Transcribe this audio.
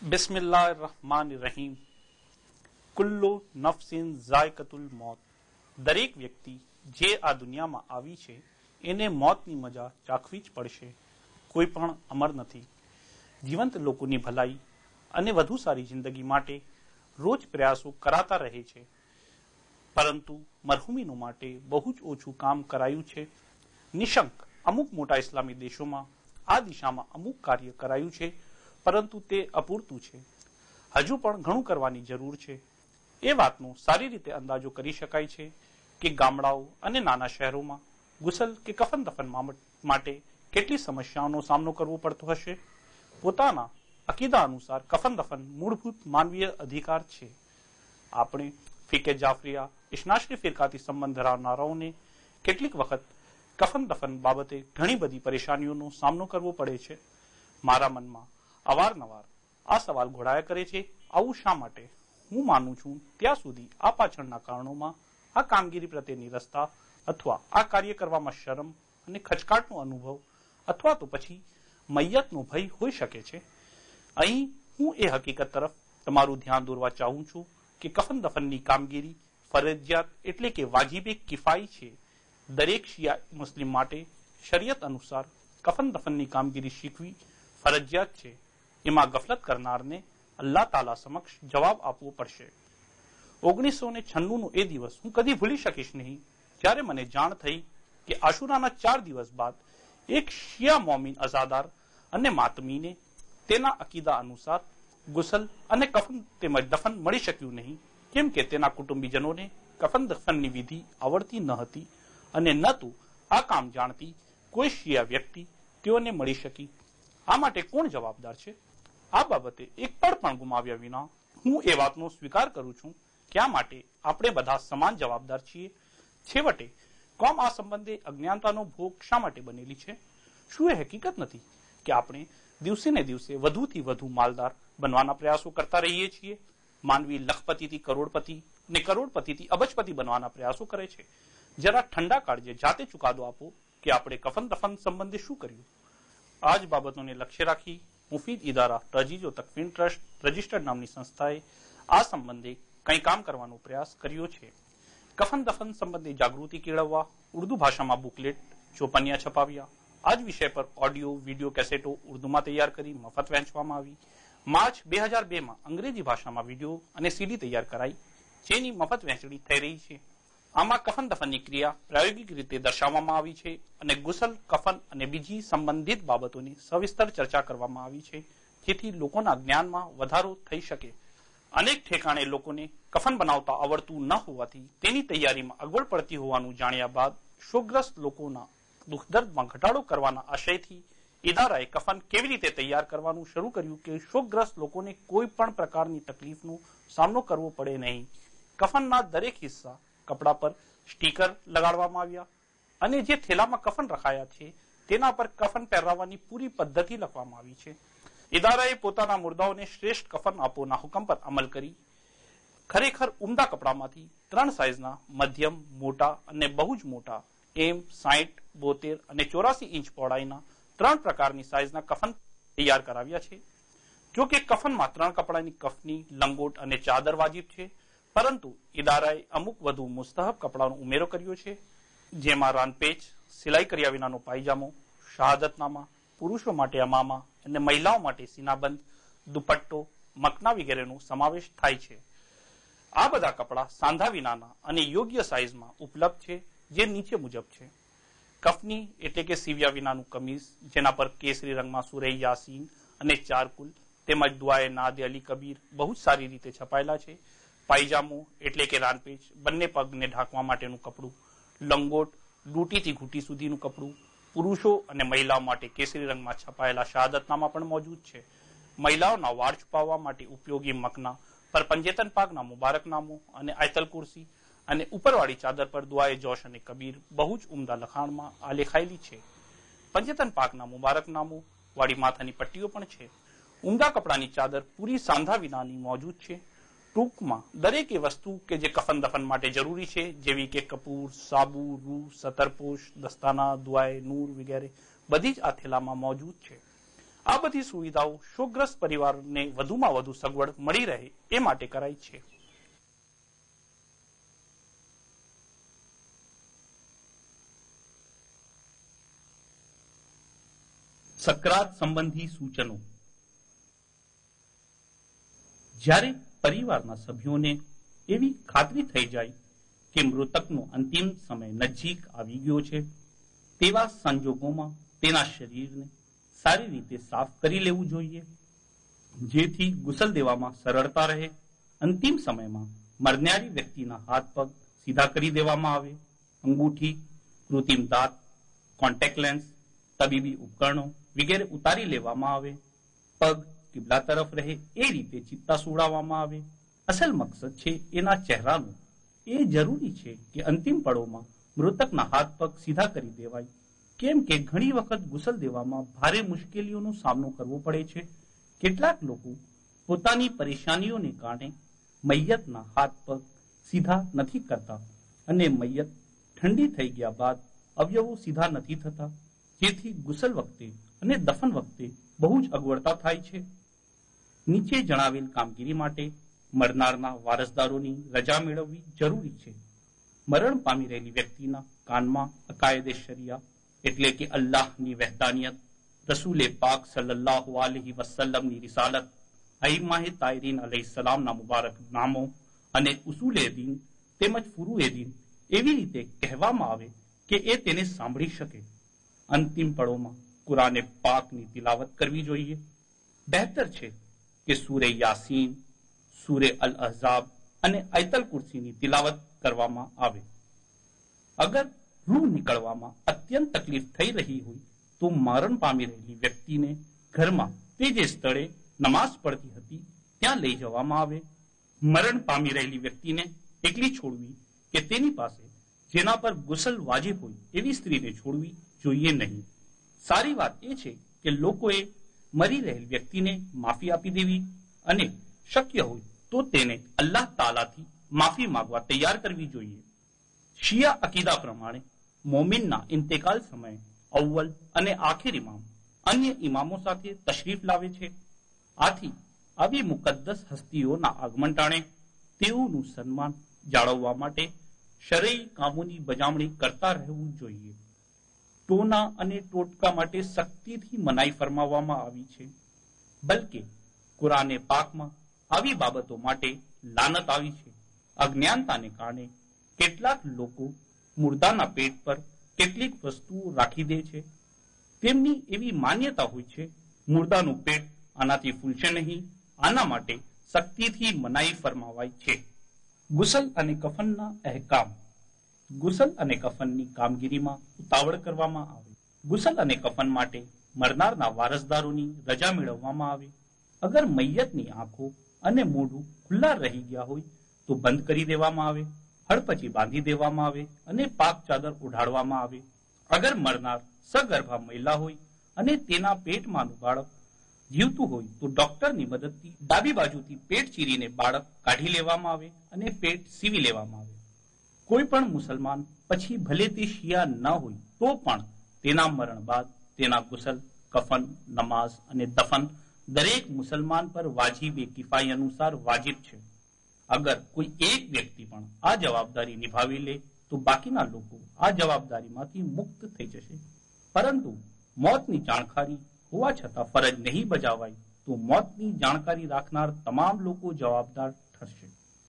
બિસ્મિલ્લાહિર્રહમાનિર્રહીમ. કુલ્લુ નફસિન ઝાયકતુલ મોત. દરેક વ્યક્તિ જે આ દુનિયામાં આવી છે એને મોતની મજા ચાખવી જ પડશે. કોઈ પણ અમર નથી. જીવંત લોકોની ભલાઈ અને વધુ સારી જિંદગી માટે રોજ પ્રયાસો કરાતા રહે છે, પરંતુ મરહુમીનો માટે બહુ જ ઓછું કામ કરાયું છે. નિશંક અમુક મોટા ઇસ્લામી દેશોમાં આ દિશામાં અમુક કાર્ય કરાયું છે, પરંતુ તે અપૂરતું છે. હજુ પણ ઘણું કરવાની જરૂર છે. એ વાતનો સારી રીતે અંદાજો કરી શકાય છે કે ગામડાઓ અને નાના શહેરોમાં ગુસલ કે કફન દફન માટે કેટલી સમસ્યાઓનો સામનો કરવો પડતો હશે. પોતાના અકીદા અનુસાર કફન દફન મૂળભૂત માનવીય અધિકાર છે. આપણે ફિકે જાફરિયા ઇસ્નાશરી ફિરકાથી સંબંધ ધરાવનારાઓને કેટલીક વખત કફન દફન બાબતે ઘણી બધી પરેશાનીઓનો સામનો કરવો પડે છે. મારા મનમાં અવારનવાર આ સવાલ ઘોડાયા કરે છે, આવું શા માટે? હું માનું છું ત્યાં સુધી આ પાછળના કારણોમાં આ કામગીરી પ્રત્યે નિરસતા અથવા આ કાર્ય કરવામાં શરમ અને ખચકાટનો અનુભવ અથવા તો પછી મૈયતનો ભય હોઈ શકે છે. અહીં હું એ હકીકત તરફ તમારું ધ્યાન દોરવા ચાહું છું કે કફન દફનની કામગીરી ફરજિયાત એટલે કે વાજિબે કિફાઈ છે. દરેક શિયા મુસ્લિમ માટે શરિયત અનુસાર કફન દફનની કામગીરી શીખવી ફરજિયાત છે. એમાં ગફલત કરનારને અલ્લાહ તાલા સમક્ષ જવાબ આપવો પડશે. 1996નો એ દિવસ હું કદી ભૂલી શકીશ નહીં, જ્યારે મને જાણ થઈ કે આશુરાના 4 દિવસ બાદ એક શિયા મોમિન અઝાદાર અને માતમીને તેના અકીદા અનુસાર ગુસલ અને કફન તેમજ દફન મળી શક્યું નહીં, કેમ કે તેના કુટુંબીજનોને કફન દફનની વિધિ આવડતી ન હતી અને ન તો આ કામ જાણતી કોઈ શિયા વ્યક્તિ તેઓને મળી શકી. આ માટે કોણ જવાબદાર છે? આ બાબતે એક પળ પણ ગુમાવ્યા વિના હું એ વાતનો સ્વીકાર કરું છું કે આ માટે આપણે બધા સમાન જવાબદાર છીએ. છેવટે કોમ આ સંબંધે અજ્ઞાનતાનો ભોગ શા માટે બનેલી છે? શું એ હકીકત નથી કે આપણે દિવસે ને દિવસે વધુથી વધુ માલદાર બનવાના પ્રયાસો કરતા રહીએ છીએ? માનવી લખપતિથી કરોડપતિ ને કરોડપતિથી અબજપતિ બનવાના પ્રયાસો કરે છે. જરા ઠંડા કાળજે જાતે ચુકાદો આપો કે આપણે કફન દફન સંબંધે શું કર્યું. આ જ બાબતોને લક્ષ્ય રાખી મુફીદ ઇદારા તજીજો તકફીન ટ્રસ્ટ રજિસ્ટર્ડ નામની સંસ્થાએ આ સંબંધે કંઈ કામ કરવાનો પ્રયાસ કર્યો છે. કફન દફન સંબંધે જાગૃતિ કેળવવા ઉર્દુ ભાષામાં બુકલેટ, ચોપનિયા છપાવ્યા. આ જ વિષય પર ઓડિયો વિડીયો કેસેટો ઉર્દુમાં તૈયાર કરી મફત વહેંચવામાં આવી. માર્ચ 2002માં અંગ્રેજી ભાષામાં વિડીયો અને સીડી તૈયાર કરાઈ, જેની મફત વહેંચણી થઈ રહી છે. આમાં કફન દફનની ક્રિયા પ્રાયોગિક રીતે દર્શાવવામાં આવી છે અને ગુસલ, કફન અને બીજી સંબંધિત બાબતોની સવિસ્તર ચર્ચા કરવામાં આવી છે, જેથી લોકોના જ્ઞાનમાં વધારો થઈ શકે. અનેક ઠેકાણે લોકોને કફન બનાવતા આવડતું ન હોવાથી તેની તૈયારીમાં અગવડ પડતી હોવાનું જાણ્યા બાદ શોકગ્રસ્ત લોકોના દુઃખદર્દમાં ઘટાડો કરવાના આશયથી ઇદારાએ કફન કેવી રીતે તૈયાર કરવાનું શરૂ કર્યું કે શોકગ્રસ્ત લોકોને કોઈ પણ પ્રકારની તકલીફનો સામનો કરવો પડે નહીં. કફનના દરેક હિસ્સા કપડા પર સ્ટીકર લગાડવામાં આવ્યા અને જે થેલામાં કફન રખાયા છે તેના પર કફન પહેરાવવાની પૂરી પદ્ધતિ લખવામાં આવી છે. ઇદારાએ પોતાના મુર્દાઓને શ્રેષ્ઠ કફન આપોના હુકમ પર અમલ કરી ખરેખર ઉમદા કપડામાંથી 3 સાઇઝના મધ્યમ, મોટા અને બહુ જ મોટા એમ 60, 72 અને 84 ઇંચ પહોળાઈના 3 પ્રકારની સાઇઝના કફન તૈયાર કરાવ્યા છે. જો કે કફનમાં 3 કપડાની કફની, લંગોટ અને ચાદર વાજિબ છે, પરંતુ ઇદારાએ અમુક વધુ મુસ્તહબ કપડાનો ઉમેરો કર્યો છે, જેમાં રાનપેચ, સિલાઈ કર્યા વિનાનો પાયજામો, શહાદતનામા, પુરુષો માટે અમામા અને મહિલાઓ માટે સીનાબંધ, દુપટ્ટો, મકના વગેરેનો સમાવેશ થાય છે. આ બધા કપડા સાંધા વિનાના અને યોગ્ય સાઇઝમાં ઉપલબ્ધ છે, જે નીચે મુજબ છે. કફની એટલે કે સીવ્યા વિનાનું કમીઝ, જેના પર કેસરી રંગમાં સુરે યાસીન અને ચારકુલ તેમજ દુઆએ નાદ અલી કબીર બહુ જ સારી રીતે છપાયેલા છે. પાયજામો એટલે કે રાનપેચ, બંને પગને ઢાંકવા માટેનું કપડું. લંગોટ, ડૂટીથી ઘૂંટી સુધીનું કપડું. પુરુષો અને મહિલાઓ માટે કેસરી રંગમાં છપાયેલા શહાદતનામા પણ મોજૂદ છે. મહિલાઓના વાળ છુપાવવા માટે ઉપયોગી મકના પર પંજેતન પાકના મુબારકનામું અને આયતલ કુરસી અને ઉપરવાળી ચાદર પર દુઆએ જોશ અને કબીર બહુ જ ઉમદા લખાણમાં આલેખાયેલી છે. પંજેતન પાકના મુબારકનામું વાળી માથાની પટ્ટીઓ પણ છે. ઉમદા કપડાની ચાદર પૂરી સાંધા વિનાની મોજૂદ છે. ટૂંકમાં દરેક એ વસ્તુ કે જે કફન દફન માટે જરૂરી છે, જેવી કે કપૂર, સાબુ, રૂ, સતરપોશ, દસ્તાના, દુઆએ નૂર વગેરે બધી જ આ થેલામાં મોજૂદ છે. આ બધી સુવિધાઓ શોકગ્રસ્ત પરિવારને વધુમાં વધુ સગવડ મળી રહે એ માટે કરાઈ છે. સક્રાત સંબંધી સૂચનો. જ્યારે પરિવારના સભ્યોને એવી ખાતરી થઈ જાય કે મૃતકનો અંતિમ સમય નજીક આવી ગયો છે, તેવા સંજોગોમાં તેના શરીરને સારી રીતે સાફ કરી લેવું જોઈએ, જેથી ગુસલ દેવામાં સરળતા રહે. અંતિમ સમયમાં મરનારી વ્યક્તિના હાથ પગ સીધા કરી દેવામાં આવે. અંગૂઠી, કૃત્રિમ દાંત, કોન્ટેક્ટ લેન્સ, તબીબી ઉપકરણો વગેરે ઉતારી લેવામાં આવે. પગ કિબલા તરફ રહે એ રીતે ચિત્તા સુવડાવવામાં આવે. અસલ મકસદ છે એના ચહેરાનું. એ જરૂરી છે કે અંતિમ પળોમાં મૃતકના હાથ પગ સીધા કરી દેવાય, કેમ કે ઘણી વખત ગુસલ દેવામાં ભારે મુશ્કેલીઓનો સામનો કરવો પડે છે. કેટલાક લોકો પોતાની પરેશાનીઓને કારણે મૈયતના હાથ પગ સીધા નથી કરતા અને મૈયત ઠંડી થઈ ગયા બાદ અવયવો સીધા નથી થતા, જેથી ગુસલ વખતે અને દફન વખતે બહુ જ અગવડતા થાય છે. નીચે જણાવેલ કામગીરી માટે મરનારના વારસદારોની રજા મેળવવી જરૂરી છે. મરણ પામી રહેલી વ્યક્તિના કાનમાં અકાયદે શરિયા એટલે કે અલ્લાહની વહેદાનિયત, રસૂલે પાક સલ્લલ્લાહુ અલૈહિ વસલ્લમની રિસાલત, અઈમાએ તાયરીન અલૈહિસ્સલામના મુબારક નામો અને ઉસૂલે દીન તેમજ ફુરુએ દીન એવી રીતે કહેવામાં આવે કે એ તેને સાંભળી શકે. અંતિમ પળોમાં કુરાને પાકની તિલાવત કરવી જોઈએ. બહેતર છે કે સૂરે યાસીન, સૂરે અલ અહઝાબ અને આયતલ કુર્સીની તિલાવત કરવામાં આવે. અગર રૂહ નીકળવામાં અત્યંત તકલીફ થઈ રહી હોય તો મરણ પામી રહેલી વ્યક્તિને ઘરમાં તે જે સ્થળે નમાઝ પડતી હતી ત્યાં લઈ જવામાં આવે. મરણ પામી રહેલી વ્યક્તિને એકલી છોડવી કે તેની પાસે જેના પર ગુસલ વાજિબ હોય એવી સ્ત્રીને છોડવી જોઈએ નહીં. સારી વાત એ છે કે લોકોએ મરી રહેલ વ્યક્તિને માફી આપી દેવી અને શક્ય હોય તો તેને અલ્લાહ તાલાથી માફી માંગવા તૈયાર કરવી જોઈએ. શિયા અકીદા પ્રમાણે મોમિનના ઇન્તેકાલ સમયે અવ્વલ અને આખિર ઇમામ અન્ય ઇમામો સાથે તશરીફ લાવે છે. આથી આવી મુકદ્દસ હસ્તીઓના આગમન ટાણે તેઓનું સન્માન જાળવવા માટે શરઈ કામોની બજાવણી કરતા રહેવું જોઈએ. ટોના અને ટોટકા માટે સખ્તીથી મનાઈ ફરમાવવામાં આવી છે. બલકે કુરાને પાકમાં આવી બાબતો માટે લાનત આવી છે. અજ્ઞાનતાને કારણે કેટલાક લોકો મુર્દાના પેટ પર કેટલીક વસ્તુઓ રાખી દે છે. તેમની એવી માન્યતા હોય છે મુર્દાનું પેટ આનાથી ફૂલશે નહીં, આના માટે સખ્તીથી મનાઈ ફરમાવાય છે. ગુસલ અને કફનના અહેકામ. ગુસલ અને કફનની કામગીરીમાં ઉતાવળ કરવામાં આવે. ગુસલ અને કફન માટે મરનારના વારસદારોની રજા મેળવવામાં આવે. અગર મૈયતની આંખો અને મોઢું ખુલ્લા રહી ગયા હોય તો બંધ કરી દેવામાં આવે, હડપચી બાંધી દેવામાં આવે અને પાક ચાદર ઓઢાડવામાં આવે. અગર મરનાર સગર્ભા મહિલા હોય અને તેના પેટમાંનું બાળક જીવતું હોય તો ડોક્ટરની મદદથી ડાબી બાજુથી પેટ ચીરીને બાળક કાઢી લેવામાં આવે અને પેટ સીવી લેવામાં આવે. કોઈ પણ મુસલમાન પછી ભલે તે શિયા ન હોય તો પણ તેના મરણ બાદ તેના ગુસલ, કફન, નમાઝ અને દફન દરેક મુસલમાન પર વાજીબે કિફાઈ અનુસાર વાજિબ છે. અગર કોઈ એક વ્યક્તિ પણ આ જવાબદારી નિભાવી લે તો બાકીના લોકો આ જવાબદારીમાંથી મુક્ત થઈ જશે. પરંતુ મોતની જાણકારી હોવા છતાં ફરજ નહીં બજાવાય તો મોતની જાણકારી રાખનાર તમામ લોકો જવાબદાર